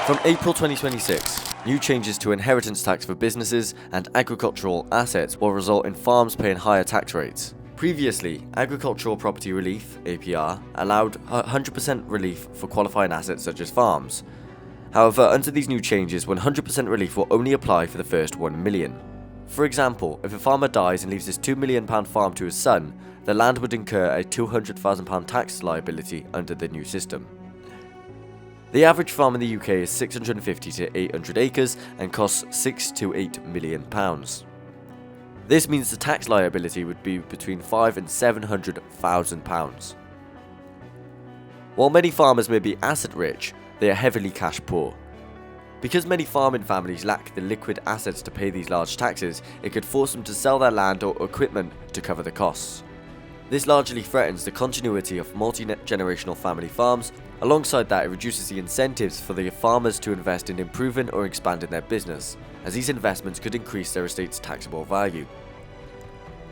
From April 2026, new changes to inheritance tax for businesses and agricultural assets will result in farms paying higher tax rates. Previously, Agricultural Property Relief (APR) allowed 100% relief for qualifying assets such as farms. However, under these new changes, 100% relief will only apply for the first 1 million. For example, if a farmer dies and leaves his £2 million farm to his son, the land would incur a £200,000 tax liability under the new system. The average farm in the UK is 650 to 800 acres and costs £6 to £8 million. This means the tax liability would be between £500,000 and £700,000. While many farmers may be asset rich, they are heavily cash poor. Because many farming families lack the liquid assets to pay these large taxes, it could force them to sell their land or equipment to cover the costs. This largely threatens the continuity of multi-generational family farms. Alongside that, it reduces the incentives for the farmers to invest in improving or expanding their business, as these investments could increase their estate's taxable value.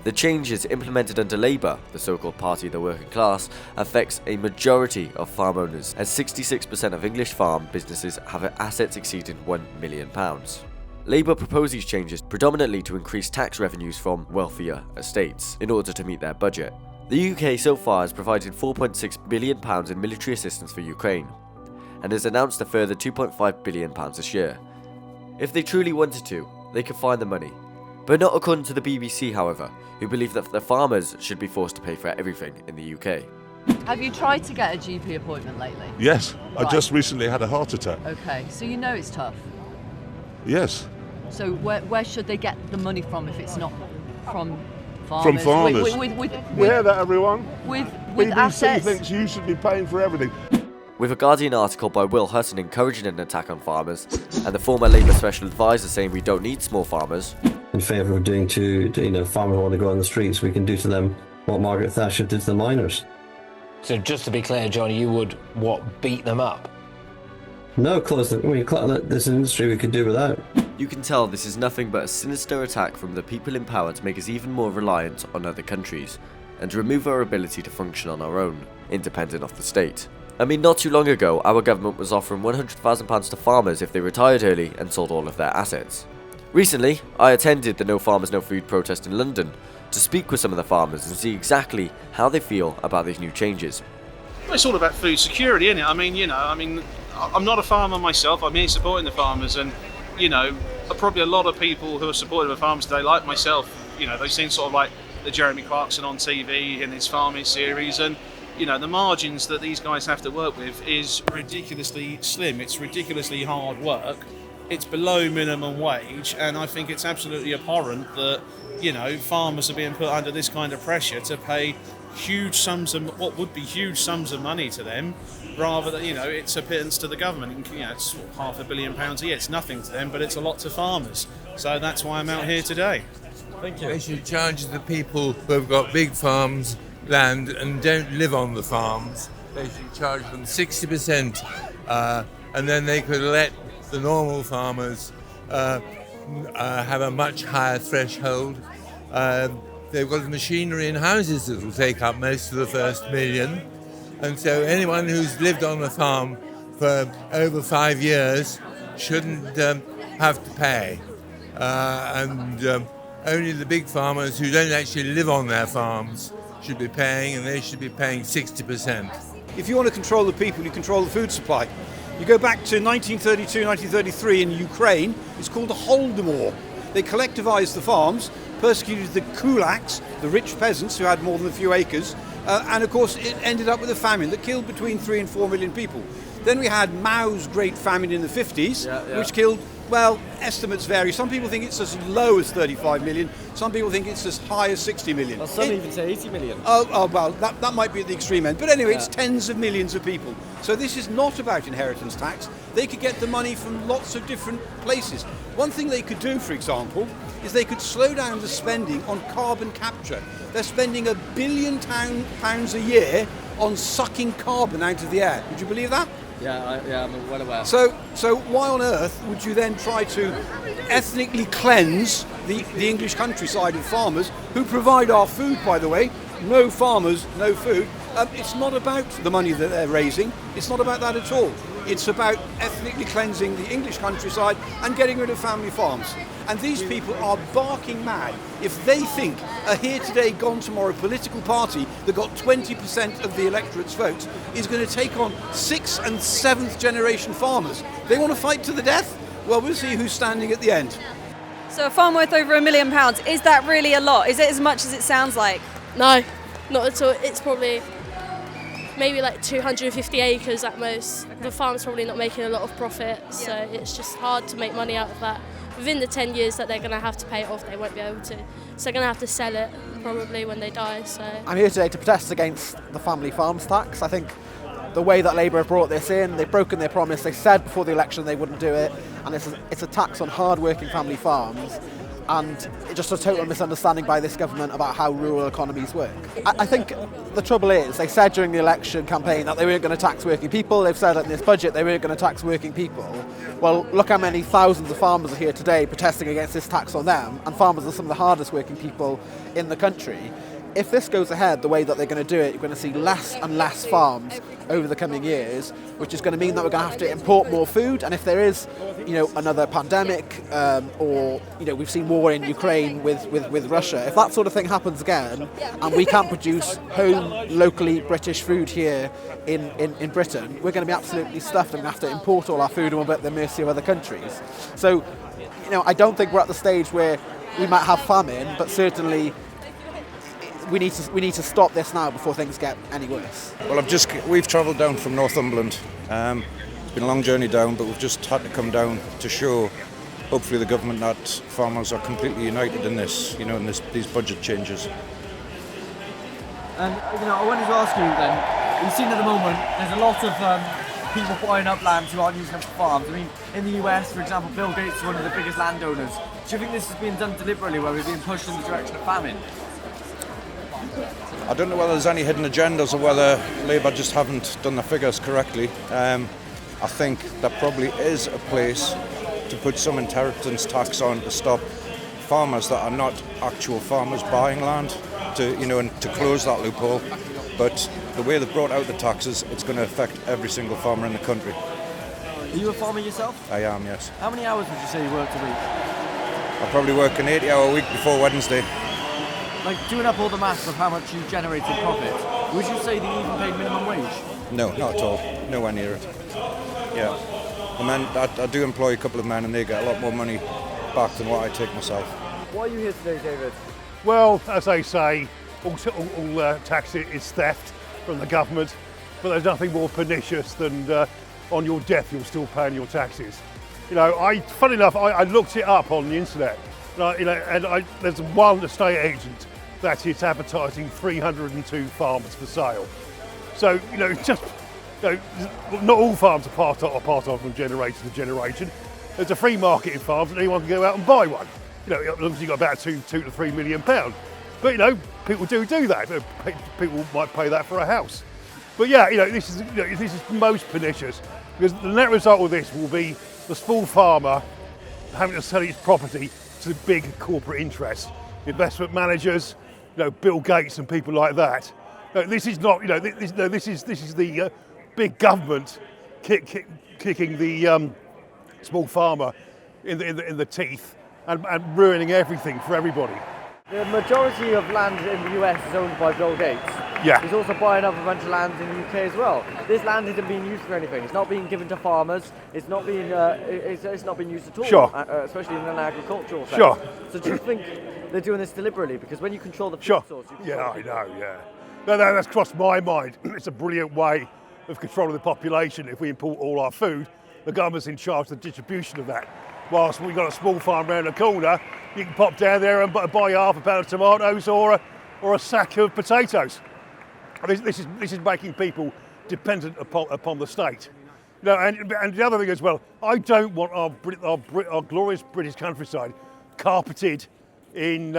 The changes implemented under Labour, the so-called party of the working class, affects a majority of farm owners, as 66% of English farm businesses have assets exceeding £1 million. Labour propose these changes predominantly to increase tax revenues from wealthier estates in order to meet their budget. The UK so far has provided £4.6 billion in military assistance for Ukraine, and has announced a further £2.5 billion this year. If they truly wanted to, they could find the money. But not according to the BBC, however, who believe that the farmers should be forced to pay for everything in the UK. Have you tried to get a GP appointment lately? Yes, Right. I just recently had a heart attack. Okay, so you know it's tough. Yes, So where should they get the money from if it's not from farmers? from farmers. With You hear that, everyone? with BBC assets. thinks you should be paying for everything. With a Guardian article by Will Hutton encouraging an attack on farmers, and the former Labour Special Advisor saying we don't need small farmers. In favour of doing to farmers who want to go on the streets, we can do to them what Margaret Thatcher did to the miners. So just to be clear, Johnny, you would, beat them up? No, this industry we could do without. You can tell this is nothing but a sinister attack from the people in power to make us even more reliant on other countries, and to remove our ability to function on our own, independent of the state. I mean, not too long ago, our government was offering £100,000 to farmers if they retired early and sold all of their assets. Recently, I attended the No Farmers No Food protest in London to speak with some of the farmers and see exactly how they feel about these new changes. Well, it's all about food security, isn't it? I'm not a farmer myself. I'm here supporting the farmers, and probably a lot of people who are supporting the farmers today, like myself, they've seen sort of like the Jeremy Clarkson on TV in his farming series, and the margins that these guys have to work with is ridiculously slim. It's ridiculously hard work. It's below minimum wage, and I think it's absolutely abhorrent that farmers are being put under this kind of pressure to pay huge sums of what would be huge sums of money to them, rather than it's a pittance to the government. It's £500 million a year. It's nothing to them, but it's a lot to farmers. So that's why I'm out here today. Thank you. They should charge the people who have got big farms, land, and don't live on the farms. They should charge them 60%, and then they could let the normal farmers have a much higher threshold. They've got the machinery in houses that will take up most of the first million, and so anyone who's lived on a farm for over 5 years shouldn't have to pay. Only the big farmers who don't actually live on their farms should be paying, and they should be paying 60%. If you want to control the people, you control the food supply. You go back to 1932, 1933 in Ukraine, it's called the Holodomor. They collectivized the farms, persecuted the kulaks, the rich peasants who had more than a few acres, and of course it ended up with a famine that killed between 3 and 4 million people. Then we had Mao's Great Famine in the 50s, which killed, well, estimates vary. Some people think it's as low as 35 million, some people think it's as high as 60 million. Well, some even say 80 million. Oh well, that might be at the extreme end. But anyway, it's tens of millions of people. So this is not about inheritance tax. They could get the money from lots of different places. One thing they could do, for example, is they could slow down the spending on carbon capture. They're spending £1 billion a year on sucking carbon out of the air. Would you believe that? Yeah, I'm well aware. So why on earth would you then try to ethnically cleanse the English countryside of farmers who provide our food, by the way? No farmers, no food. It's not about the money that they're raising. It's not about that at all. It's about ethnically cleansing the English countryside and getting rid of family farms. And these people are barking mad if they think a here today, gone tomorrow political party that got 20% of the electorate's votes is going to take on 6th and 7th generation farmers. They want to fight to the death? Well, we'll see who's standing at the end. So a farm worth over £1 million, is that really a lot? Is it as much as it sounds like? No, not at all. It's probably maybe like 250 acres at most. The farm's probably not making a lot of profit, so it's just hard to make money out of that. Within the 10 years that they're going to have to pay it off, they won't be able to. So they're going to have to sell it probably when they die. So I'm here today to protest against the family farms tax. I think the way that Labour have brought this in, they've broken their promise. They said before the election they wouldn't do it, and it's a tax on hard-working family farms, and it's just a total misunderstanding by this government about how rural economies work. I think the trouble is, they said during the election campaign that they weren't going to tax working people. They've said in this budget they weren't going to tax working people. Well, look how many thousands of farmers are here today protesting against this tax on them, and farmers are some of the hardest working people in the country. If this goes ahead the way that they're going to do it, you're going to see less and less farms over the coming years, which is going to mean that we're going to have to import more food. And if there is, another pandemic, or we've seen war in Ukraine with Russia, if that sort of thing happens again, and we can't produce home, locally British food here in Britain, we're going to be absolutely stuffed and have to import all our food and we'll be at the mercy of other countries. So, I don't think we're at the stage where we might have famine, but certainly we need to stop this now before things get any worse. Well, we've travelled down from Northumberland. It's been a long journey down, but we've just had to come down to show, hopefully, the government that farmers are completely united in this, in these budget changes. And I wanted to ask you then. You've seen at the moment there's a lot of people buying up land who aren't using them for farms. I mean, in the US, for example, Bill Gates is one of the biggest landowners. Do you think this is being done deliberately, where we're being pushed in the direction of famine? I don't know whether there's any hidden agendas or whether Labour just haven't done the figures correctly. I think there probably is a place to put some inheritance tax on to stop farmers that are not actual farmers buying land, and to close that loophole. But the way they've brought out the taxes, it's going to affect every single farmer in the country. Are you a farmer yourself? I am, yes. How many hours would you say you work a week? I probably work an 80-hour week before Wednesday. Like, doing up all the maths of how much you generate in profit, would you say that you even paid minimum wage? No, not at all. Nowhere near it. Yeah. The men, I do employ a couple of men and they get a lot more money back than what I take myself. Why are you here today, David? Well, as they say, all tax is theft from the government, but there's nothing more pernicious than on your death you're still paying your taxes. Funny enough, I looked it up on the internet, there's one estate agent that is advertising 302 farms for sale. So, not all farms are passed on from generation to generation. There's a free market in farms and anyone can go out and buy one. As long as you've got about £2 to £3 million. But, people do that. People might pay that for a house. But yeah, this is most pernicious, because the net result of this will be the small farmer having to sell his property to big corporate interests, investment managers, Bill Gates and people like that. This is not, this is the big government kicking the small farmer in the teeth and ruining everything for everybody. The majority of land in the US is owned by Bill Gates. Yeah. He's also buying up a bunch of land in the UK as well. This land isn't being used for anything. It's not being given to farmers. It's not being it's not being used at all. Sure. Especially in an agricultural sense. Sure. So do you think they're doing this deliberately? Because when you control the food Sure. source, you Yeah, I know. Yeah. No, that's crossed my mind. It's a brilliant way of controlling the population. If we import all our food, the government's in charge of the distribution of that. Whilst we've got a small farm around the corner, you can pop down there and buy half a pound of tomatoes or a sack of potatoes. This is making people dependent upon the state. And the other thing as well, I don't want our glorious British countryside carpeted in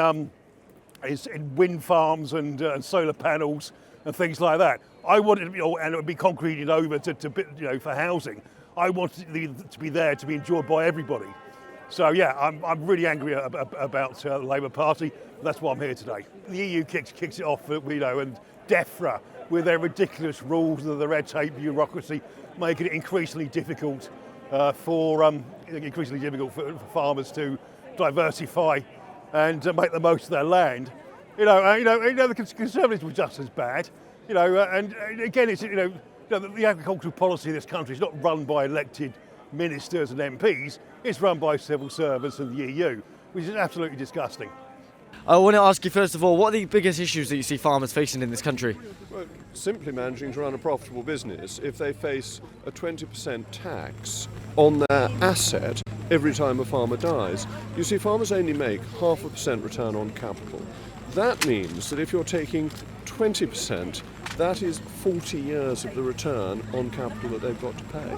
wind farms and solar panels and things like that. I want it to be, and it would be concreted over to for housing. I want it to be there to be enjoyed by everybody. So yeah, I'm really angry about the Labour Party. That's why I'm here today. The EU kicks it off, and DEFRA with their ridiculous rules and the red tape bureaucracy, making it increasingly difficult for farmers to diversify and make the most of their land. The Conservatives were just as bad. And again, it's the agricultural policy of this country is not run by elected ministers and MPs. It's run by civil servants and the EU, which is absolutely disgusting. I want to ask you first of all, what are the biggest issues that you see farmers facing in this country? Well, simply managing to run a profitable business. If they face a 20% tax on their asset every time a farmer dies, you see farmers only make 0.5% return on capital. That means that if you're taking 20%, that is 40 years of the return on capital that they've got to pay.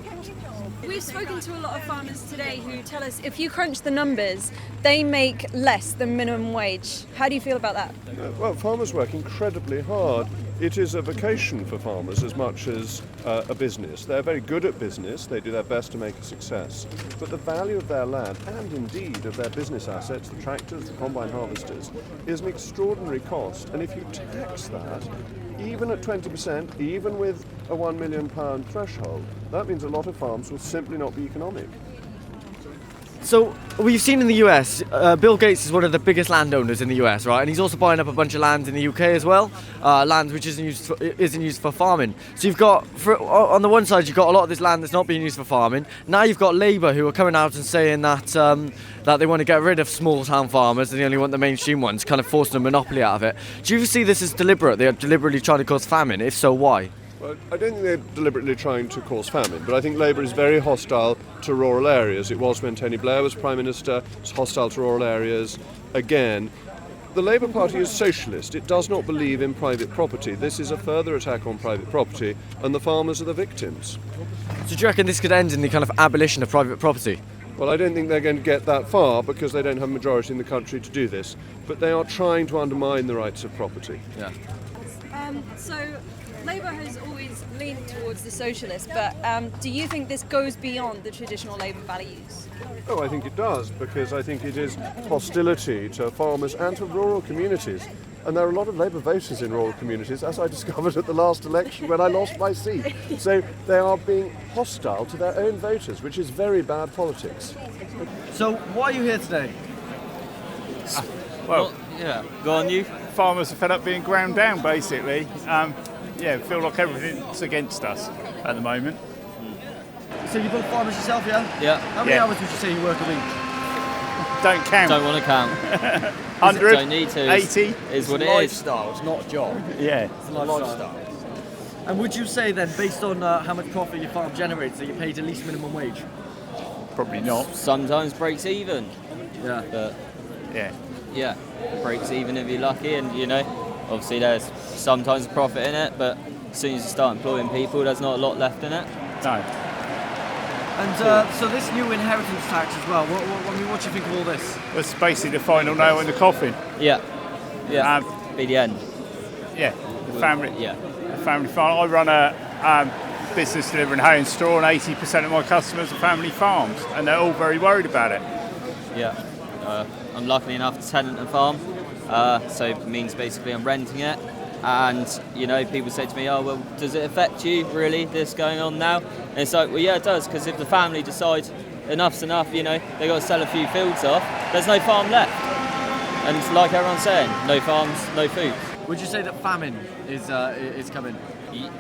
We've spoken to a lot of farmers today who tell us if you crunch the numbers, they make less than minimum wage. How do you feel about that? Well, farmers work incredibly hard. It is a vocation for farmers as much as a business. They're very good at business, they do their best to make a success, but the value of their land, and indeed of their business assets, the tractors, the combine harvesters, is an extraordinary cost. And if you tax that, even at 20%, even with a £1 million threshold, that means a lot of farms will simply not be economic. So we've seen in the US, Bill Gates is one of the biggest landowners in the US, right? And he's also buying up a bunch of land in the UK as well, land which isn't used for farming. So you've got, on the one side, you've got a lot of this land that's not being used for farming. Now you've got Labour who are coming out and saying that that they want to get rid of small town farmers and they only want the mainstream ones, kind of forcing a monopoly out of it. Do you see this as deliberate? They are deliberately trying to cause famine. If so, why? Well, I don't think they're deliberately trying to cause famine, but I think Labour is very hostile to rural areas. It was when Tony Blair was Prime Minister, it's hostile to rural areas. Again, the Labour Party is socialist. It does not believe in private property. This is a further attack on private property, and the farmers are the victims. So do you reckon this could end in the kind of abolition of private property? Well, I don't think they're going to get that far because they don't have a majority in the country to do this, but they are trying to undermine the rights of property. Yeah. So Labour has always leaned towards the socialist, but do you think this goes beyond the traditional Labour values? Oh, I think it does, because I think it is hostility to farmers and to rural communities. And there are a lot of Labour voters in rural communities, as I discovered at the last election when I lost my seat. So they are being hostile to their own voters, which is very bad politics. So why are you here today? Well, yeah. Go on, you. Farmers are fed up being ground down, basically. Feel like everything's against us at the moment. So you're both farmers yourself, yeah? Yeah. How many hours would you say you work a week? Don't count. Don't want to count. 100, don't need to. 80. Is what it is. Lifestyle, it's not a job. Yeah. It's a lifestyle. And would you say then, based on how much profit your farm generates, that you're paid at least minimum wage? Probably not. Sometimes breaks even. Yeah. But yeah, breaks even if you're lucky, and obviously there's sometimes a profit in it, but as soon as you start employing people, there's not a lot left in it. No. And so this new inheritance tax as well, what do you think of all this? That's basically the final nail in the coffin. Yeah. Be the end. Yeah. The family. Yeah. The family farm. I run a business delivering hay and straw, and 80% of my customers are family farms, and they're all very worried about it. Yeah. I'm lucky enough to tenant a farm, so it means basically I'm renting it. And people say to me, oh well, does it affect you really, this going on now? And it's like, well yeah, it does, because if the family decide enough's enough, they got to sell a few fields off, there's no farm left. And like everyone's saying, no farms, no food. Would you say that famine is coming?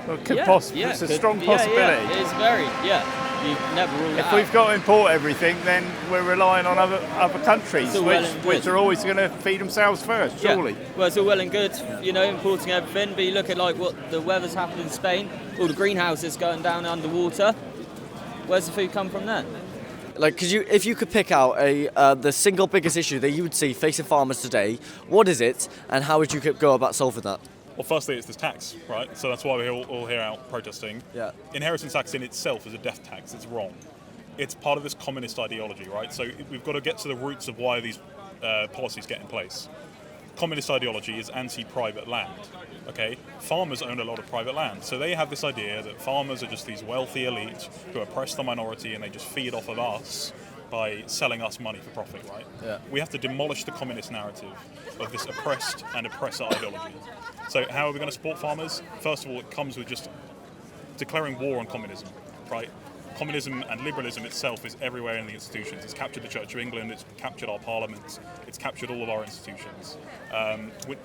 Well, it's a strong possibility. Yeah, it's very, you never rule it out. If we've got to import everything, then we're relying on other countries, which are always going to feed themselves first, surely. Yeah. Well, it's all well and good, importing everything, but you look at what the weather's happened in Spain, all the greenhouses going down underwater. Where's the food come from then? If you could pick out the single biggest issue that you would see facing farmers today, what is it, and how would you go about solving that? Well, firstly, it's this tax, right? So that's why we're all here out protesting. Yeah. Inheritance tax in itself is a death tax. It's wrong. It's part of this communist ideology, right? So we've got to get to the roots of why these policies get in place. Communist ideology is anti-private land, okay? Farmers own a lot of private land. So they have this idea that farmers are just these wealthy elites who oppress the minority and they just feed off of us by selling us money for profit, right? Yeah. We have to demolish the communist narrative of this oppressed and oppressor ideology. So how are we going to support farmers? First of all, it comes with just declaring war on communism, right? Communism and liberalism itself is everywhere in the institutions. It's captured the Church of England, it's captured our parliaments, it's captured all of our institutions.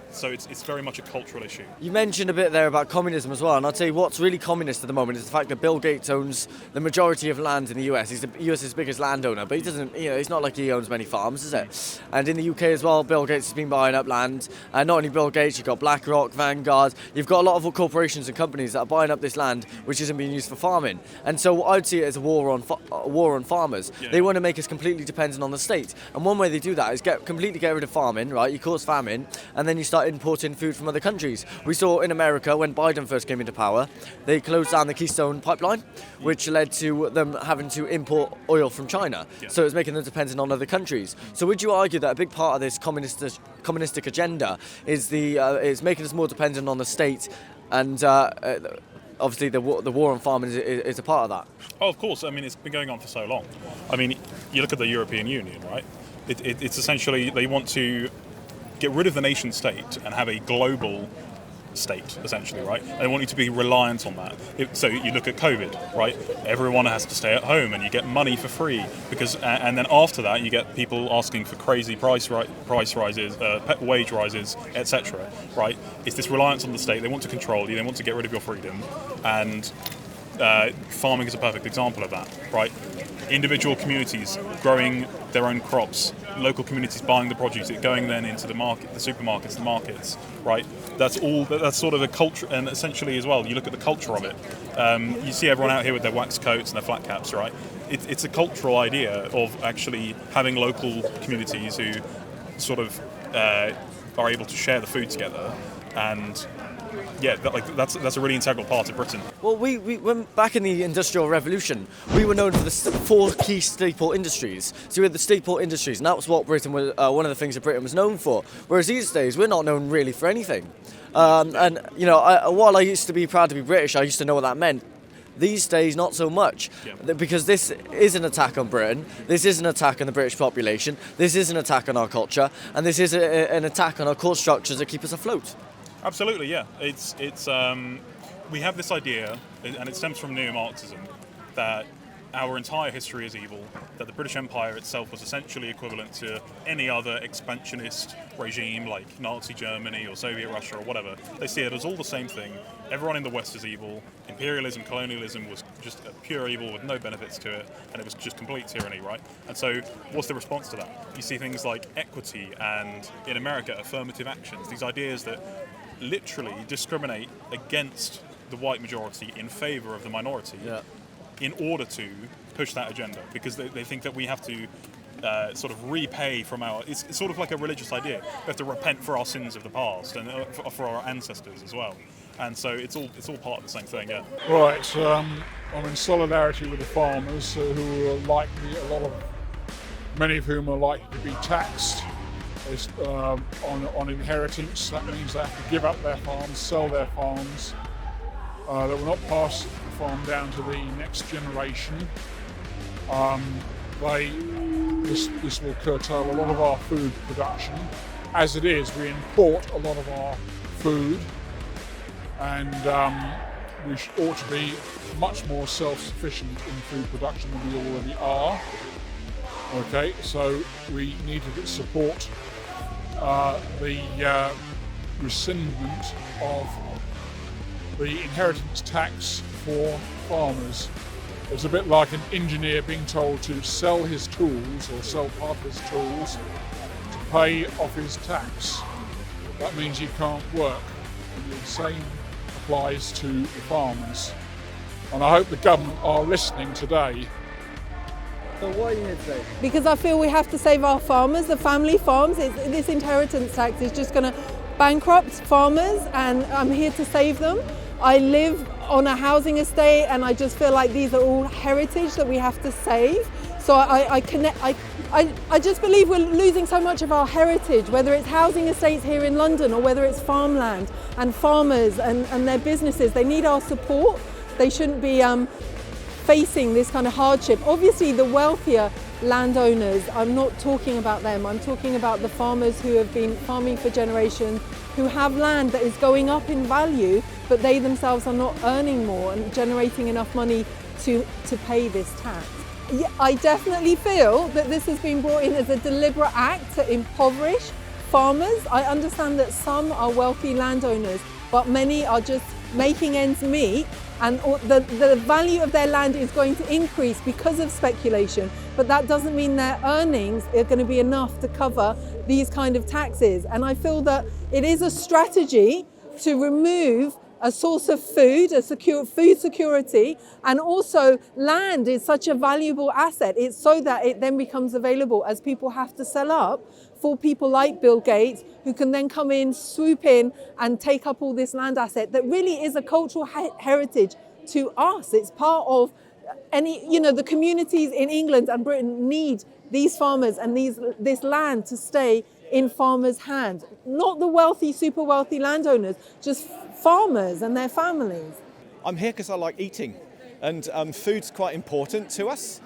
So it's very much a cultural issue. You mentioned a bit there about communism as well, and I'll tell you what's really communist at the moment is the fact that Bill Gates owns the majority of land in the US. He's the US's biggest landowner, but he doesn't, it's not like he owns many farms, is it? And in the UK as well, Bill Gates has been buying up land. And not only Bill Gates, you've got BlackRock, Vanguard, you've got a lot of corporations and companies that are buying up this land which isn't being used for farming. And so I'd see it as a war on farmers. Yeah. They want to make us completely dependent on the state. And one way they do that is completely get rid of farming, right? You cause famine, and then you start importing food from other countries. We saw in America when Biden first came into power, they closed down the Keystone pipeline, which led to them having to import oil from China. Yeah. So it's making them dependent on other countries. So would you argue that a big part of this communistic agenda is making us more dependent on the state, and obviously the war on farming is a part of that? Oh, of course. I mean, it's been going on for so long. I mean, you look at the European Union, right? It's essentially, they want to get rid of the nation state and have a global state, essentially, right? They want you to be reliant on that. So you look at COVID, right? Everyone has to stay at home, and you get money for free because, and then after that, you get people asking for crazy price rises, wage rises, etc. Right? It's this reliance on the state. They want to control you. They want to get rid of your freedom, and farming is a perfect example of that, right? Individual communities growing their own crops, local communities buying the produce, it going then into the market, the supermarkets, the markets, right? That's sort of a culture, and essentially as well, you look at the culture of it. You see everyone out here with their wax coats and their flat caps, right? It's a cultural idea of actually having local communities who sort of are able to share the food together, and yeah, that's a really integral part of Britain. Well, we when back in the Industrial Revolution, we were known for the four key staple industries. So we had the staple industries, and that was what Britain was. One of the things that Britain was known for. Whereas these days, we're not known really for anything. And while I used to be proud to be British, I used to know what that meant. These days, not so much, because this is an attack on Britain. This is an attack on the British population. This is an attack on our culture, and this is an attack on our core structures that keep us afloat. Absolutely, yeah. It's we have this idea, and it stems from neo-Marxism, that our entire history is evil, that the British Empire itself was essentially equivalent to any other expansionist regime like Nazi Germany or Soviet Russia or whatever. They see it as all the same thing. Everyone in the West is evil. Imperialism, colonialism was just a pure evil with no benefits to it, and it was just complete tyranny, right? And so what's the response to that? You see things like equity and, in America, affirmative actions, these ideas that literally discriminate against the white majority in favour of the minority in order to push that agenda, because they think that we have to sort of repay from our... It's sort of like a religious idea. We have to repent for our sins of the past and for our ancestors as well. And so it's all part of the same thing, yeah. Right, I'm in solidarity with the farmers who are likely, many of whom are likely to be taxed on inheritance. That means they have to give up their farms, sell their farms. They will not pass the farm down to the next generation. This will curtail a lot of our food production. As it is, we import a lot of our food, and we ought to be much more self-sufficient in food production than we already are. Okay, so we need to support the rescindment of the inheritance tax for farmers. It's a bit like an engineer being told to sell his tools or sell part of his tools to pay off his tax. That means he can't work. And the same applies to the farmers. And I hope the government are listening today. So why are you here today? Because I feel we have to save our farmers, the family farms. This inheritance tax is just going to bankrupt farmers, and I'm here to save them. I live on a housing estate, and I just feel like these are all heritage that we have to save. So I just believe we're losing so much of our heritage, whether it's housing estates here in London or whether it's farmland, and farmers and their businesses. They need our support. They shouldn't be facing this kind of hardship. Obviously, the wealthier landowners. I'm not talking about them. I'm talking about the farmers who have been farming for generations, who have land that is going up in value, but they themselves are not earning more and generating enough money to pay this tax. Yeah, I definitely feel that this has been brought in as a deliberate act to impoverish farmers. I understand that some are wealthy landowners, but many are just making ends meet, and the value of their land is going to increase because of speculation, but that doesn't mean their earnings are going to be enough to cover these kind of taxes. And I feel that it is a strategy to remove a source of food, a secure food security, and also land is such a valuable asset. It's so that it then becomes available as people have to sell up for people like Bill Gates, who can then come in, swoop in and take up all this land asset that really is a cultural heritage to us. It's part of the communities in England and Britain need these farmers and this land to stay in farmers' hands. Not the wealthy, super wealthy landowners, just farmers and their families. I'm here because I like eating, and food's quite important to us.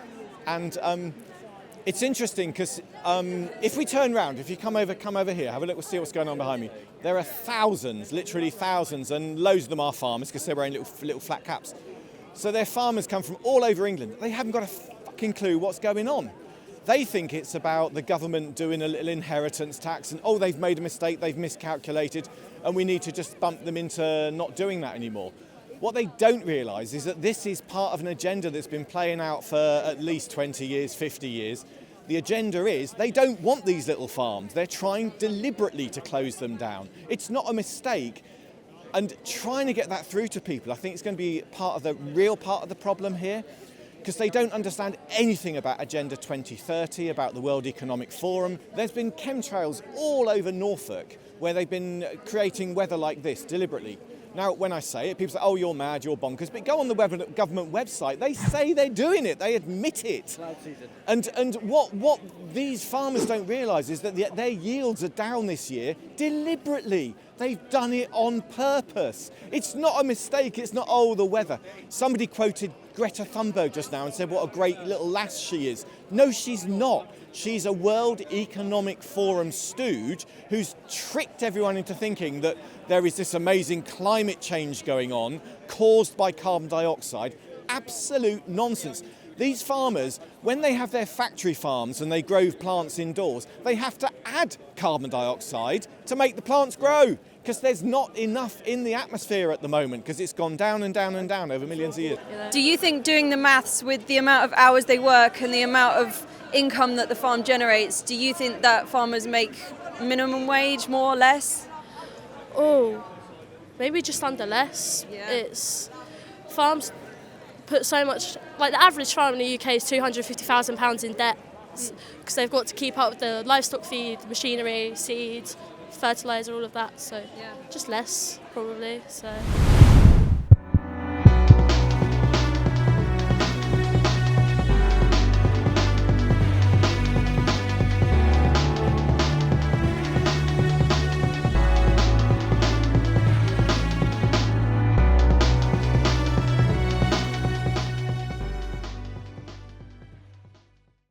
And it's interesting because if we turn around, if you come over here, have a look, we'll see what's going on behind me. There are thousands, literally thousands, and loads of them are farmers because they're wearing little flat caps. So their farmers come from all over England. They haven't got a fucking clue what's going on. They think it's about the government doing a little inheritance tax and, oh, they've made a mistake, they've miscalculated, and we need to just bump them into not doing that anymore. What they don't realise is that this is part of an agenda that's been playing out for at least 20 years, 50 years. The agenda is they don't want these little farms. They're trying deliberately to close them down. It's not a mistake. And trying to get that through to people, I think it's going to be real part of the problem here, because they don't understand anything about Agenda 2030, about the World Economic Forum. There's been chemtrails all over Norfolk where they've been creating weather like this deliberately. Now, when I say it, people say, oh, you're mad, you're bonkers. But go on the government website, they say they're doing it, they admit it. And what these farmers don't realise is that their yields are down this year deliberately. They've done it on purpose. It's not a mistake, it's not, oh, the weather. Somebody quoted Greta Thunberg just now and said what a great little lass she is. No, she's not. She's a World Economic Forum stooge who's tricked everyone into thinking that there is this amazing climate change going on caused by carbon dioxide. Absolute nonsense. These farmers, when they have their factory farms and they grow plants indoors, they have to add carbon dioxide to make the plants grow, because there's not enough in the atmosphere at the moment, because it's gone down and down and down over millions of years. Do you think doing the maths with the amount of hours they work and the amount of income that the farm generates, do you think that farmers make minimum wage, more or less? Oh, maybe just under less. Yeah. It's farms put so much, like the average farm in the UK is £250,000 in debt because they've got to keep up with the livestock feed, machinery, seeds, fertiliser, all of that. So just less probably. So.